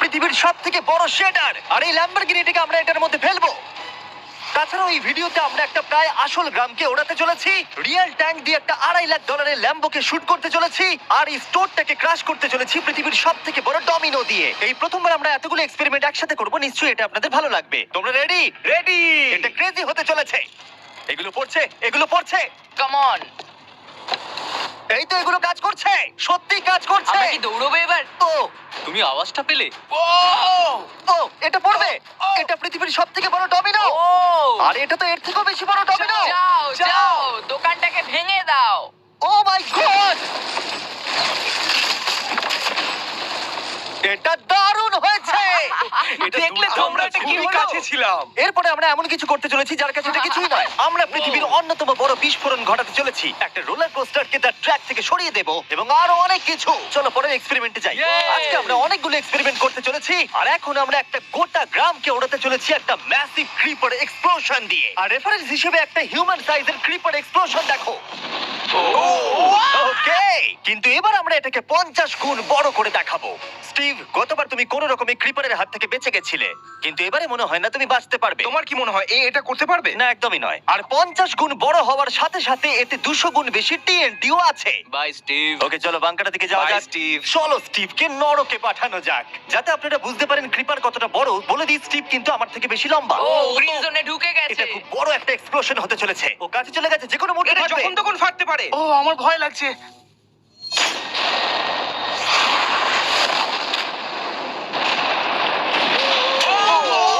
পৃথিবীর সবথেকে বড় শেডার, আর এই ল্যাম্বরগিনিটাকে আমরা এটার মধ্যে ফেলবো। তাছাড়াও এই ভিডিওতে আমরা একটা প্রায় আসল গ্রামকে ওড়াতে চলেছি, রিয়েল ট্যাঙ্ক দিয়ে একটা $2.5 লাখ ল্যাম্বোকে শুট করতে চলেছি, আর এই স্টোরটাকে ক্রাশ করতে চলেছি পৃথিবীর সবথেকে বড় ডমিনো দিয়ে। এই প্রথমবার আমরা এতগুলো এক্সপেরিমেন্ট একসাথে করব, নিশ্চয়ই এটা আপনাদের ভালো লাগবে। তোমরা রেডি? রেডি। এটা ক্রেজি হতে চলেছে। এগুলো পড়ছে, এগুলো পড়ছে। Come on. এই তো এগুলো কাজ করছে, সত্যি কাজ করছে। আমরা কি দৌড়বো এবার? ও তুমি আওয়াজটা পেলে? ও ও এটা পড়বে। এটা পৃথিবীর সবথেকে বড় ডমিনো, ও আর এটা তো এর থেকেও বেশি বড় ডমিনো। যাও যাও দোকানটাকে ভেঙে দাও। ও মাই গড, এটা দারুণ হয়েছে। দেখলে তোমরা এটা কি খুবই হলো? কাছে ছিলাম। এরপরে আমরা এমন কিছু করতে চলেছি যার কাছে এটা কিছুই নয়। আমরা পৃথিবীর অন্যতম বড় বিস্ফোরণ ঘটাতে চলেছি, একটা রোলার কোস্টারকে তার ট্র্যাক থেকে সরিয়ে দেব, এবং আরো অনেক কিছু। চলো পরের এক্সপেরিমেন্টে যাই। Yay! আজকে আমরা অনেকগুলো এক্সপেরিমেন্ট করতে চলেছি, আর এখন আমরা একটা গোটা গ্রামকে ওড়াতে চলেছি একটা ম্যাসিভ ক্রিপার এক্সপ্লোশন দিয়ে। আর রেফারেন্স হিসেবে একটা হিউম্যান সাইজের ক্রিপার এক্সপ্লোশন দেখো। ওকে, কিন্তু এবার আমরা এটাকে 50 গুণ বড় করে দেখাবো। স্টিভ, গতবার তুমি কোন রকমে ক্রিপারের হাত থেকে বেঁচে গেছিলে, কিন্তু এবারে মনে হয় না তুমি বাঁচতে পারবে। তোমার কি মনে হয় এটা করতে পারবে? না, একদমই নয়। আর 50 গুণ বড় হওয়ার সাথে সাথে এতে 200 গুণ বেশি টিএনটিও আছে। Bye Steve. ওকে, চলো বাংকাটা দিকে যাওয়া Bye, যাক। Steve. চলো স্টিভকে নরকে পাঠানো যাক, যাতে আপনারা বুঝতে পারেন ক্রিপার কতটা বড়। বলে দিই, স্টিভ কিন্তু আমার থেকে বেশি লম্বা। ও গ্রিন জোনে ঢুকে গেছে। এটা খুব বড় একটা এক্সপ্লোশন হতে চলেছে। ও কাছে চলে গেছে, যে কোনো মুহূর্তে এটা ফাটবে। যখন তখন ফাটতে পারে। ও আমার ভয় লাগছে।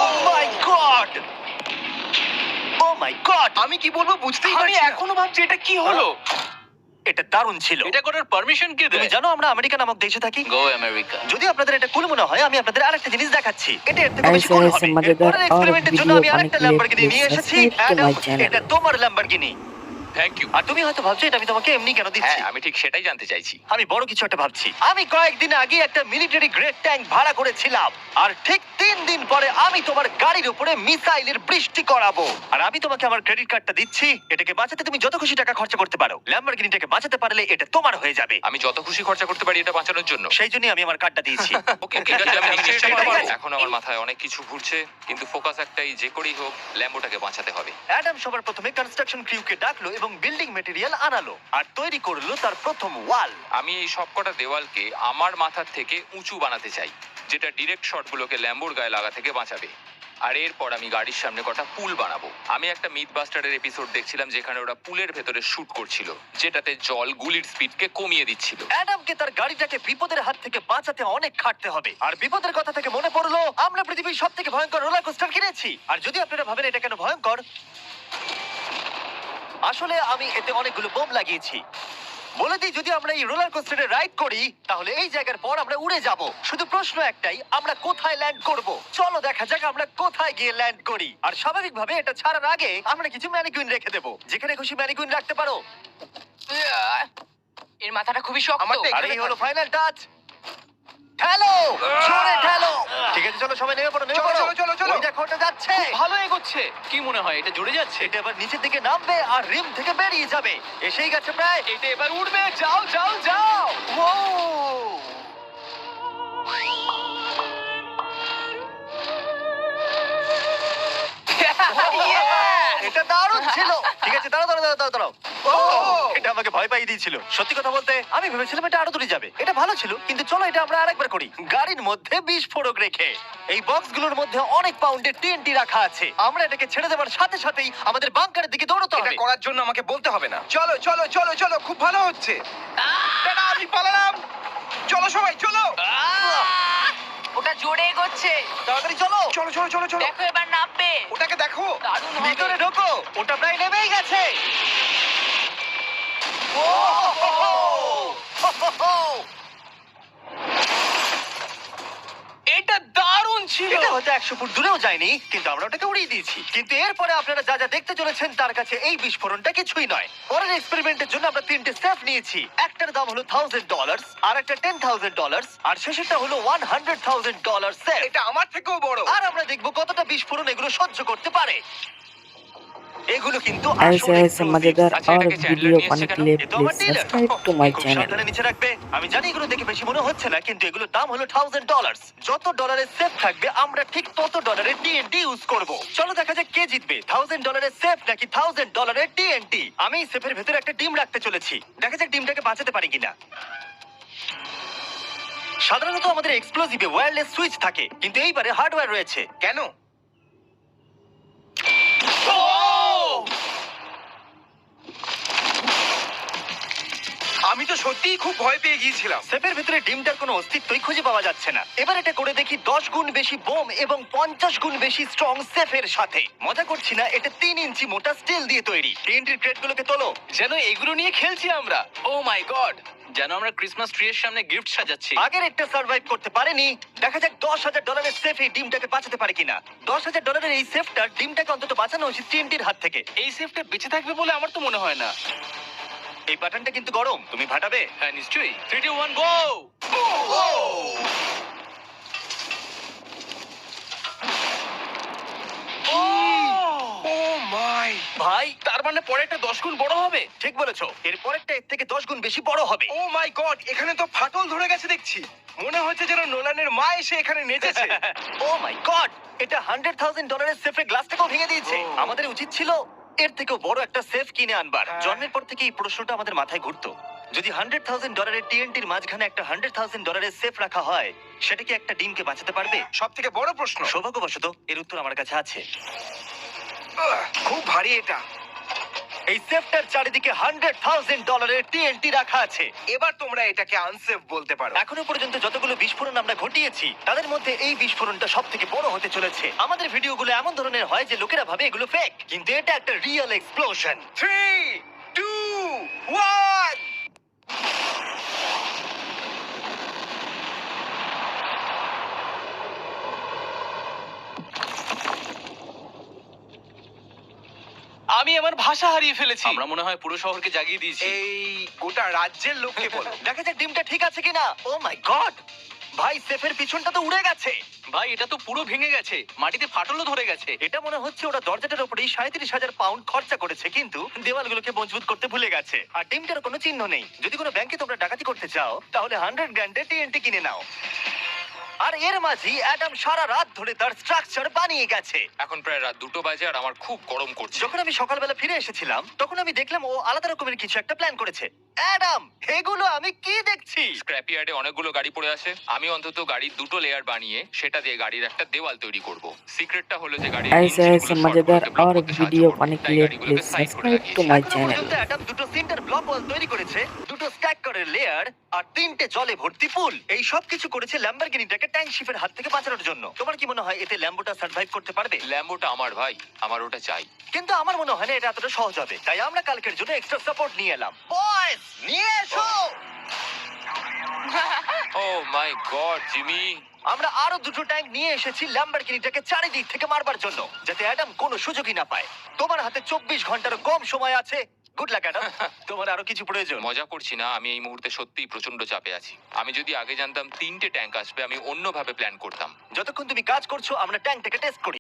Oh my God! Oh my God! আমি কি বলবো বুঝতেই আমি পারছি না। এখনো ভাবছি এটা কি হলো। এটা দারুণ ছিল। এটা করার পারমিশন কে তুমি দেয়? জানো আমরা আমেরিকা নামক দেশে থাকি। গো আমেরিকা। যদি আপনাদের এটা কুল মনে হয়, আমি আপনাদের আরেকটা জিনিস দেখাচ্ছি। এটা এর থেকে বেশি Guys, কুল guys, হবে। আমাদের পরের আর এক্সপেরিমেন্টের জন্য video আমি আরেকটা অনেক ল্যাম্বরগিনি please নিয়ে এসেছি। subscribe to Adam, my channel. এটা তোমার ল্যাম্বরগিনি। Thank you. আর তুমি হয়তো ভাবছো এটা আমি তোমাকে এমনি কেন দিচ্ছি। হ্যাঁ, আমি ঠিক সেটাই জানতে চাইছি। আমি বড় কিছু একটা ভাবছি। আমি কয়েকদিন আগে একটা মিলিটারি গ্রেড ট্যাঙ্ক ভাড়া করেছিলাম, আর ঠিক 3 দিন পরে আমি তোমার গাড়ির উপরে মিসাইলের বৃষ্টি করাবো। আর আমি তোমাকে আমার ক্রেডিট কার্ডটা দিচ্ছি, এটাকে বাঁচাতে তুমি যত খুশি টাকা খরচা করতে পারো। ল্যাম্বরগিনিটাকে বাঁচাতে পারলে এটা তোমার হয়ে যাবে। আমি যত খুশি খরচা করতে পারি এটা বাঁচানোর জন্য। সেই জন্যই আমি আমার কার্ডটা দিয়েছি। ওকে ঠিক আছে, আমি নিশ্চয়ই ঠিক এটা আছে। পারবো। এখন আমার মাথায় অনেক কিছু ঘুরছে, কিন্তু ফোকাস একটাই, যে করেই হোক ল্যাম্বোটাকে বাঁচাতে হবে। অ্যাডাম সবার প্রথমে কনস্ট্রাকশন ক্রিউকে ডাকলো এবং বিল্ডিং মেটেরিয়াল আনালো, আর তৈরি করলো তার প্রথম ওয়াল। আমি এই সবকটা দেওয়ালকে আমার মাথার থেকে উঁচু বানাতে চাই, যেটা ডিরেক্ট শটগুলোকে ল্যাম্বোর গায়ে লাগা থেকে বাঁচাবে। আর এরপর আমি গাড়ির সামনে কটা পুল বানাবো। আমি একটা মিথ বাস্টারের এপিসোড দেখছিলাম যেখানে ওরা পুলের ভেতরে শুট করছিল, যেটাতে জল গুলির স্পিডকে কমিয়ে দিচ্ছিল। অ্যাডামকে তার গাড়িটাকে বিপদের হাত থেকে বাঁচাতে অনেক খাটতে হবে। আর বিপদের কথা থেকে মনে পড়লো, আমরা পৃথিবীর সবথেকে ভয়ঙ্কর রোলার কোস্টার কিনেছি। আর যদি আপনারা ভাবেন এটা কেন ভয়ঙ্কর, আসলে আমি এতে অনেকগুলো বোম লাগিয়েছি। বলে দিই, যদি আমরা এই রোলার কোস্টারে রাইড করি, তাহলে এই জায়গার পর আমরা উড়ে যাব। শুধু প্রশ্ন একটাই, আমরা কোথায় ল্যান্ড করব? চলো দেখা যাক আমরা কোথায় গিয়ে ল্যান্ড করি। আর স্বাভাবিকভাবে এটা ছাড়ার আগে আমরা কিছু ম্যানিকুইন রেখে দেবো। যেখানে খুশি ম্যানিকুইন রাখতে পারো। এর মাথাটা খুবই শক্ত। আমারটা আর এই হলো ফাইনাল টাচ। ঠেলো, জোরে ঠেলো। ঠিক আছে, চলো সবাই নেমে পড়ো, নেমে চলো, পড়ো। চলো, চলো, চলো। ওই দেখো, ওটা যাচ্ছে। ভালো এগোচ্ছে। কি মনে হয় এটা জুড়ে যাচ্ছে? এটা এবার নিচের দিকে নামবে আর রিম থেকে বেরিয়ে যাবে। এসেই গেছে প্রায়। এটা এবার উঠবে। যাও যাও যাও। ও এটা দারুণ ছিল। ঠিক আছে, দাঁড়াও দাঁড়াও দাঁড়াও দাঁড়াও। ও, এটা আমাকে ভয় পাইয়ে দিয়েছিল। সত্যি কথা বলতে আমি ভেবেছিলাম এটা আরো দূরে যাবে। এটা ভালো ছিল, কিন্তু চলো এটা আমরা আরেকবার করি, গাড়ির মধ্যে বিস্ফোরক রেখে। এই বক্সগুলোর মধ্যে অনেক পাউন্ডের টিএনটি রাখা আছে। আমরা এটাকে ছেড়ে দেওয়ার সাথে সাথেই আমাদের বাংকারের দিকে দৌড়তে এটা হবে। করার জন্য আমাকে বলতে হবে না। চলো চলো চলো চলো, খুব ভালো হচ্ছে। টাটা, আমি পালালাম। চলো সবাই চলো। ওটা জোরে এগোচ্ছে। তাড়াতাড়ি চলো। চলো চলো চলো চলো। দেখো এবার নামবে। ওটাকে দেখো। দারুণ হবে। ভিতরে ঢোকো, ওটা প্রায় নেমেই গেছে। ও এটা দারুণ ছিল। এটা হয়তো 100 ফুট দূরেও যায়নি, কিন্তু আমরা ওটাকে উড়িয়ে দিয়েছি। কিন্তু এরপরে আপনারা যা যা দেখতে চলেছেন তার কাছে এই বিস্ফোরণটা কিছুই নয়। পরের এক্সপেরিমেন্টের জন্য আমরা 3টে স্টেপ নিয়েছি। একটার দাম হলো $1000, আর একটা $10,000, আর শেষেরটা হলো $100,000 সেট। এটা আমার থেকেও বড়। আর আমরা দেখবো কতটা বিস্ফোরণ এগুলো সহ্য করতে পারে। এগুলো কিন্তু ऐसे আসলে ऐसे मजेदार अच्छा, और এটাকে চ্যানেলে वीडियो নিয়ে पाने এসছে के लिए এ তো আমার please dealer। Subscribe to my খুব चैनल। সাবধানে নিচে রাখবে। আমি জানি এগুলো দেখে বেশি মনে হচ্ছে না, কিন্তু এগুলোর দাম হলো $1000। যত ডলারের সেফ থাকবে আমরা ঠিক তত ডলারের টিএনটি ইউজ করব। চলো দেখা যাক কে জিতবে, $1000 সেফ নাকি $1000 টিএনটি। আমি সেফের ভেতরে একটা ডিম রাখতে চলেছি, দেখা যাক ডিমটাকে বাঁচাতে পারি কিনা। সাধারণত আমাদের এক্সপ্লোসিভে ওয়্যারলেস সুইচ থাকে, কিন্তু এইবারে হার্ডওয়্যার রয়েছে। কেন? আমি তো সত্যিই খুব ভয় পেয়ে গিয়েছিলাম। সেফের ভিতরে ডিমটার কোনো অস্তিত্বই খুঁজে পাওয়া যাচ্ছে না। এবার এটা করে দেখি 10 গুণ বেশি বোম এবং 50 গুণ বেশি স্ট্রং সেফের সাথে। মজা করছি না, এটা 3 ইঞ্চি মোটা স্টিল দিয়ে তৈরি। টিএনটির ক্রেটগুলোকে তোলো। যেন এগুলো নিয়ে খেলছি আমরা। ও মাই গড, যেন আমরা ক্রিসমাস ট্রি এর সামনে গিফট সাজাচ্ছি। আগের একটা সার্ভাইভ করতে পারেনি, দেখা যাক $10,000 সেফ এই ডিমটাকে বাঁচাতে পারে কিনা। $10,000 এই সেফটার ডিমটাকে অন্তত বাঁচানো উচিত টিএনটির হাত থেকে। এই সেফটা বেঁচে থাকবে বলে আমার তো মনে হয় না। এই বাটনটা কিন্তু গরম, তুমি ফাটাবে। হ্যাঁ নিশ্চয়ই। 3 2 1 গো। ও মাই! ভাই তার মানে পরে একটা 10 গুণ বড় হবে। ঠিক বলেছো, এর পরেরটা এর থেকে 10 গুণ বেশি বড় হবে। ও মাই গড! এখানে তো ফাটল ধরে গেছে দেখছি। মনে হচ্ছে যেন নোলানের মা এসে এখানে নেচেছে। ও মাই গড, এটা $100,000 সেফের গ্লাসটাকেও ভেঙে দিয়েছে। Oh. আমাদের উচিত ছিল এর থেকেও বড় একটা সেফ কিনে আনবার। হ্যাঁ। জন্মের পর থেকে এই প্রশ্নটা আমাদের মাথায় ঘুরতো, যদি $100,000 টিএনটির মাঝখানে একটা $100,000 সেফ রাখা হয়, সেটা কি একটা ডিমকে বাঁচাতে পারবে? সব থেকে বড় প্রশ্ন। সৌভাগ্যবশত এর উত্তর আমার কাছে আছে। খুব ভারী এটা। এই সেফটার চারিদিকে $100,000 টিএনটি রাখা আছে। এবার তোমরা এটাকে আনসেফ বলতে পারো। এখনো পর্যন্ত যতগুলো বিস্ফোরণ আমরা ঘটিয়েছি তাদের মধ্যে এই বিস্ফোরণটা সব থেকে বড় হতে চলেছে। আমাদের ভিডিওগুলো এমন ধরনের হয় যে লোকেরা ভাবে এগুলো ফেক, কিন্তু এটা একটা রিয়েল এক্সপ্লোশন। 3 2 1 আমি আমার ভাষা হারিয়ে ফেলেছি। আমরা মনে হয় পুরো শহরকে জাগিয়ে দিয়েছি। এই গোটা রাজ্যের লোককে বলো। দেখা যাক ডিমটা ঠিক আছে কিনা। ও মাই গড, ভাই সেফের পিছনটা তো উড়ে গেছে। ভাই এটা তো পুরো ভেঙে গেছে, মাটিতে ফাটলও ধরে গেছে। এটা মনে হচ্ছে ওরা দরজাটার উপরেই 37,000 পাউন্ড খরচা করেছে, কিন্তু দেওয়ালগুলোকে মজবুত করতে ভুলে গেছে। আর ডিমটার কোনো চিহ্ন নেই। যদি কোনো ব্যাংকে তোমরা ডাকাতি করতে চাও তাহলে 100 গ্র্যান্ডে টিএনটি কিনে নাও। আর এর মাঝেই অ্যাডাম সারা রাত ধরে তার স্ট্রাকচার বানিয়ে গেছে। এখন প্রায় রাত 2টো বাজে আর আমার খুব গরম করছে। যখন আমি সকালবেলা ফিরে এসেছিলাম তখন আমি দেখলাম ও আলাদা রকমের কিছু একটা প্ল্যান করেছে। অ্যাডাম, এগুলো আমি কি দেখছি? স্ক্র্যাপ ইয়ার্ডে অনেকগুলো গাড়ি পড়ে আছে। আমি অন্তত গাড়ির 2টো লেয়ার বানিয়ে সেটা দিয়ে গাড়ির একটা দেওয়াল তৈরি করব। সিক্রেটটা হলো যে গাড়ির ऐसे ऐसे मजेदार और वीडियो पाने के लिए प्लीज सब्सक्राइब टू माय এখনো चैनल। পর্যন্ত অ্যাডাম দুটো সিন্টার ব্লক ওয়াল তৈরি করেছে, দুটো স্ট্যাক করে লেয়ার আর 3টে জলে ভর্তি পুল। এই সব কিছু করেছে ল্যাম্বরগিনিটাকে ট্যাঙ্ক শিপের হাত থেকে বাঁচানোর জন্য। তোমার কি মনে হয় এতে ল্যাম্বোটা সার্ভাইভ করতে পারবে? ল্যাম্বোটা আমার ভাই, আমার ওটা চাই। কিন্তু আমার মনে হয় না এটা এতটা সহজ হবে, তাই আমরা কালকের জন্য এক্সট্রা সাপোর্ট নিয়ে এলাম। বয়েজ, নিয়ে এসো। ও মাই গড জিমি, আমরা আরো দুটো ট্যাঙ্ক নিয়ে এসেছি ল্যাম্বরগিনিটাকে চারিদিক থেকে মারবার জন্য, যাতে অ্যাডাম কোনো সুযোগই না পায়। তোমার হাতে 24 ঘন্টার কম সময় আছে। Good luck Adam. তোমার আরো কিছু প্রয়োজন? মজা করছি না, আমি এই মুহূর্তে সত্যিই প্রচন্ড চাপে আছি। আমি যদি আগে জানতাম 3টে ট্যাঙ্ক আসবে আমি অন্যভাবে প্ল্যান করতাম। যতক্ষণ তুমি কাজ করছো আমরা ট্যাঙ্কটাকে টেস্ট করি।